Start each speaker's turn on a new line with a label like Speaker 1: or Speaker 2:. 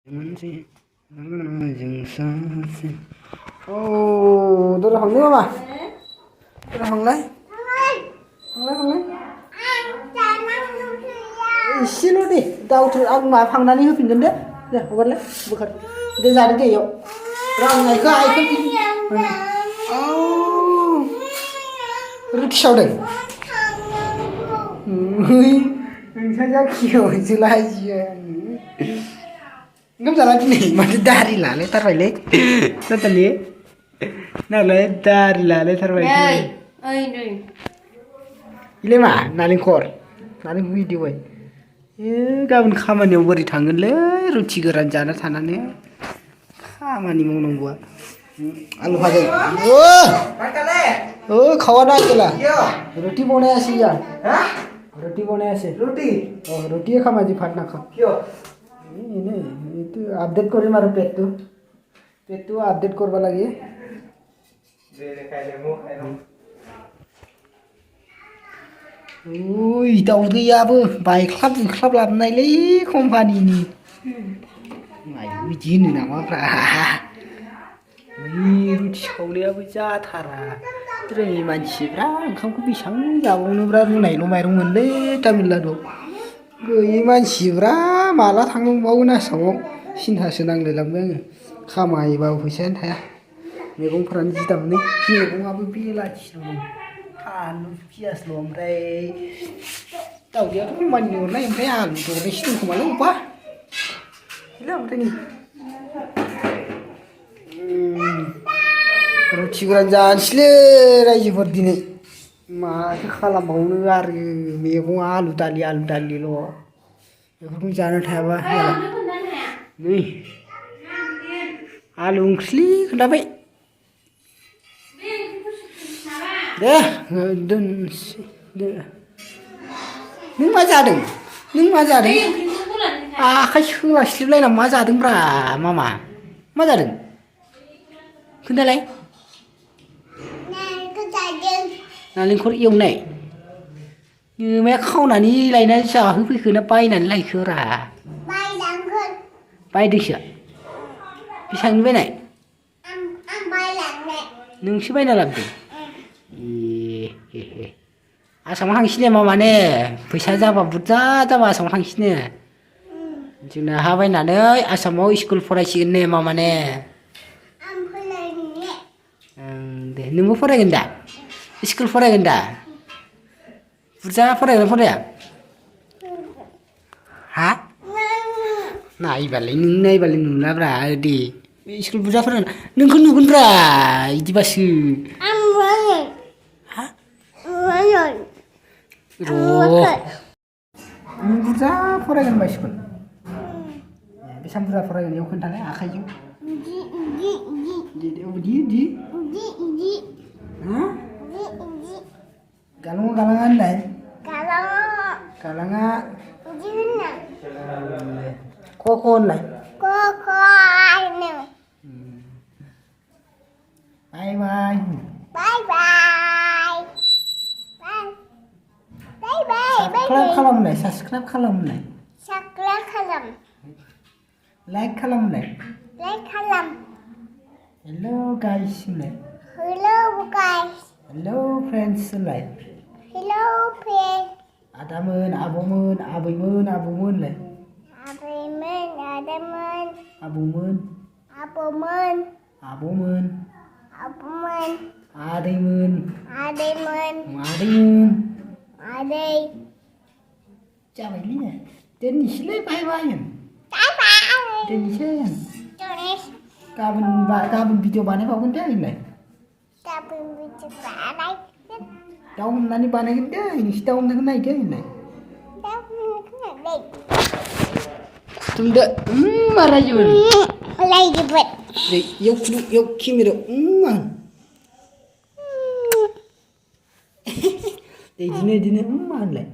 Speaker 1: मोनसे जों सासे दरा थांनो मामा दरा थांलाय एसेल' दे दाउथो आं माबा फांनानै होफिनगोन दे हगारलाय बोखार दे जादो दे इयाव रांनायखौ आइखौ रुटि सावदों नोंसा जाखियावसो लाजियो ओंखाम जाला दिनै माथो दारि लालायथारबायलै नातालि नालाय दारि लालायथारबाय इलाय मा नालेंखर बिदिबाय गाबोन खामानियाव बोरै थांगोनलै रुटि गोरान जाना थानानै खामानि मावनांगौआ आलु भाजा खावा ना अकेला रोटी बनाया से यार रोटी बनाया से रोटी खामा जी फाटना खा itu update kori maru petu update korba lagi दाउ गैयाबो बायख्लाब लाबोनायलै कम्पानिनि बिदि होनो नामाफ्रा रुटि सावनायाबो जाथारा रोङै मानसिफ्रा ओंखामखौ बेसेबां जाबावनोब्रा रुनायल' माइरं मोनलै तामिलनाडुआव गैयै मानसिफ्रा माला थांबावगोन आसामाव सिन्थासो नांलायलांबाय आङो खामायोबाबो फैसायानो थाया मैगंफोरानो जि दामनै मैगङाबो बेलाथि दं आलु पियासल' ओमफ्राय दाउदैयाथ' कम्पानिनि हरनाय ओमफ्राय आलु दरनैसो दं खोमालै अबेबा गैला ओमफ्राय नै रुटि गोरान जानोसैलै रायजोफोर दिनै माथो खालामबावनो आरो मैगङा आलु दालिल' बेफोरखौ जानो थायाबा जाला नै आलु ओंख्रिलै खोन्थाबाय दे दोनसै दे नों मा जादों आखाइ सोलास्लिबलायना मा जादोंब्रा मामा मा जादों खोन्थालाय नालेंखर एवनाय नोमाया खावनानै लायनानै जाहोफैखो ना बायनानै लायखोरा बायदोंसो बेसेबांनि बायनाय नोंसो बायना लाबोदों आसामाव थांसैनो मामानो फैसा जाबा बुरजा जाबा आसामाव थांसैनो जोंना हा बायनानै आसामाव स्कुल फरायसिगोन नो मामानो दे नोंबो फरायगोन दा स्कुल फरायगोन दा बुरजा फरायगोन फराया हा नायबालाय नुलाब्रा दे स्कुल बुरजा फरायगोन नोंखौ नुगोनब्रा बिदिबासो नों बुरजा फरायगोन होनबा स्कुल बेसेबां बुरजा फरायगोन बेयाव खोन्थालाय आखाइजों गालाङा होनलाय गालाङा क होनलाय बाय साबसक्राइब खालामनाय लाइक खालामनाय हेलौ गाइस होनलाय हेलौ फ्रेन्ड्स होनलाय आदामोन आब'मोन आबैमोन आबौमोन होनलाय आबौमोन आदैमोन जाबायलै दोननोसैलै बाय दोननोसै गाबोन भिडिअ बानायबावगोन दे होनलाय दाउ हमनानै बानायगोन दे नोंसोर दाउ हमनायखौ नायदो होनलाय बुथुमदो मा रायजोमोन इयाव केमेरायाव इदिनो मा होनलाय